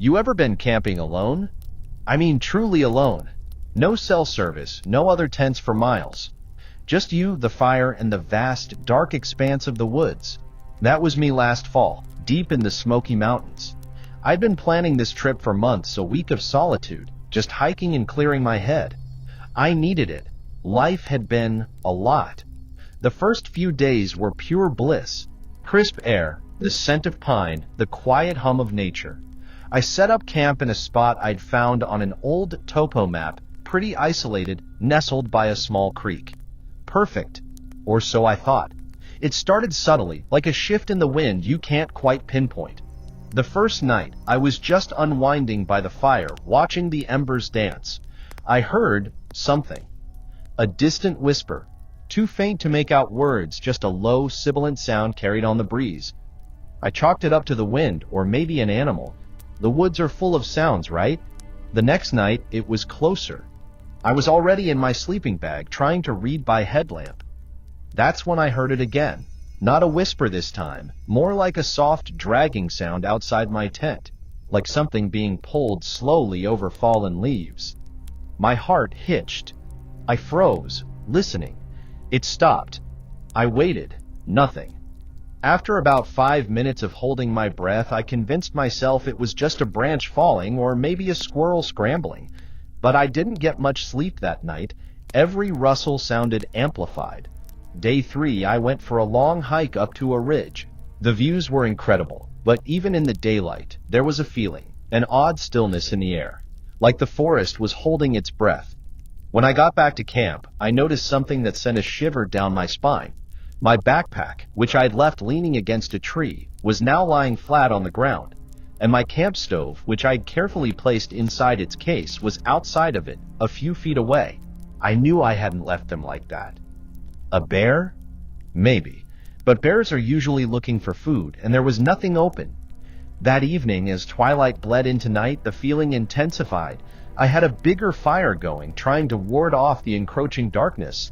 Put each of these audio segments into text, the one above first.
You ever been camping alone? I mean truly alone. No cell service, no other tents for miles. Just you, the fire, and the vast, dark expanse of the woods. That was me last fall, deep in the Smoky Mountains. I'd been planning this trip for months, a week of solitude, just hiking and clearing my head. I needed it. Life had been a lot. The first few days were pure bliss. Crisp air, the scent of pine, the quiet hum of nature. I set up camp in a spot I'd found on an old topo map, pretty isolated, nestled by a small creek. Perfect. Or so I thought. It started subtly, like a shift in the wind you can't quite pinpoint. The first night, I was just unwinding by the fire, watching the embers dance. I heard something. A distant whisper. Too faint to make out words, just a low, sibilant sound carried on the breeze. I chalked it up to the wind, or maybe an animal. The woods are full of sounds, right? The next night, it was closer. I was already in my sleeping bag, trying to read by headlamp. That's when I heard it again. Not a whisper this time, more like a soft, dragging sound outside my tent, like something being pulled slowly over fallen leaves. My heart hitched. I froze, listening. It stopped. I waited. Nothing. After about 5 minutes of holding my breath, I convinced myself it was just a branch falling or maybe a squirrel scrambling. But I didn't get much sleep that night. Every rustle sounded amplified. Day 3, I went for a long hike up to a ridge. The views were incredible, but even in the daylight, there was a feeling, an odd stillness in the air, like the forest was holding its breath. When I got back to camp, I noticed something that sent a shiver down my spine. My backpack, which I'd left leaning against a tree, was now lying flat on the ground, and my camp stove, which I'd carefully placed inside its case, was outside of it, a few feet away. I knew I hadn't left them like that. A bear? Maybe. But bears are usually looking for food, and there was nothing open. That evening, as twilight bled into night, the feeling intensified. I had a bigger fire going, trying to ward off the encroaching darkness.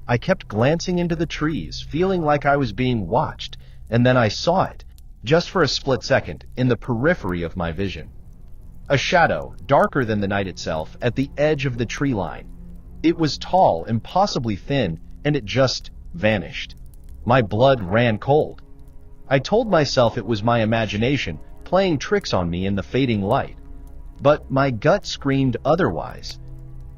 I kept glancing into the trees, feeling like I was being watched, and then I saw it, just for a split second, in the periphery of my vision. A shadow, darker than the night itself, at the edge of the tree line. It was tall, impossibly thin, and it just vanished. My blood ran cold. I told myself it was my imagination, playing tricks on me in the fading light. But my gut screamed otherwise.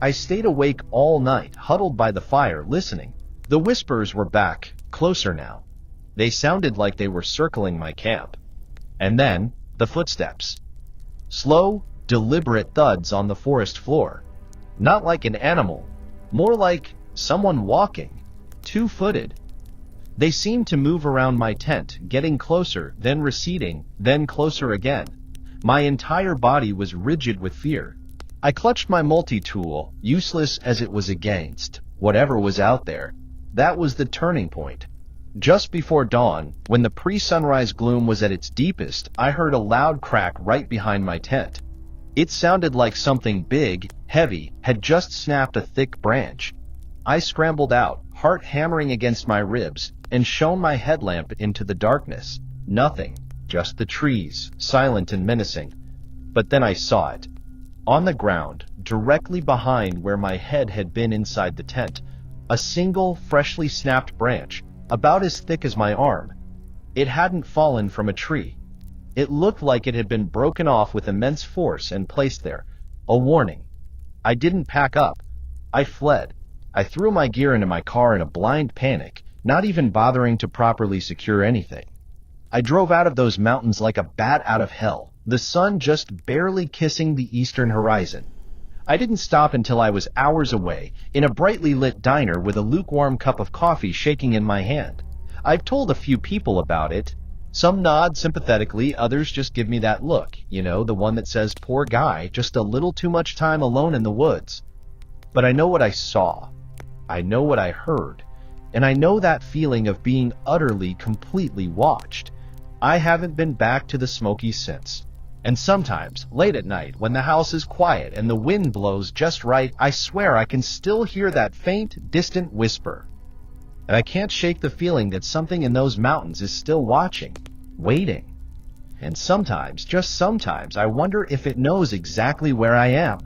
I stayed awake all night, huddled by the fire, listening. The whispers were back, closer now. They sounded like they were circling my camp. And then, the footsteps. Slow, deliberate thuds on the forest floor. Not like an animal, more like someone walking, two-footed. They seemed to move around my tent, getting closer, then receding, then closer again. My entire body was rigid with fear. I clutched my multi-tool, useless as it was against whatever was out there. That was the turning point. Just before dawn, when the pre-sunrise gloom was at its deepest, I heard a loud crack right behind my tent. It sounded like something big, heavy, had just snapped a thick branch. I scrambled out, heart hammering against my ribs, and shone my headlamp into the darkness. Nothing, just the trees, silent and menacing. But then I saw it. On the ground, directly behind where my head had been inside the tent, a single, freshly snapped branch, about as thick as my arm. It hadn't fallen from a tree. It looked like it had been broken off with immense force and placed there. A warning. I didn't pack up. I fled. I threw my gear into my car in a blind panic, not even bothering to properly secure anything. I drove out of those mountains like a bat out of hell, the sun just barely kissing the eastern horizon. I didn't stop until I was hours away, in a brightly lit diner with a lukewarm cup of coffee shaking in my hand. I've told a few people about it. Some nod sympathetically, others just give me that look, the one that says, poor guy, just a little too much time alone in the woods. But I know what I saw. I know what I heard. And I know that feeling of being utterly, completely watched. I haven't been back to the Smokies since. And sometimes, late at night, when the house is quiet and the wind blows just right, I swear I can still hear that faint, distant whisper. And I can't shake the feeling that something in those mountains is still watching, waiting. And sometimes, just sometimes, I wonder if it knows exactly where I am.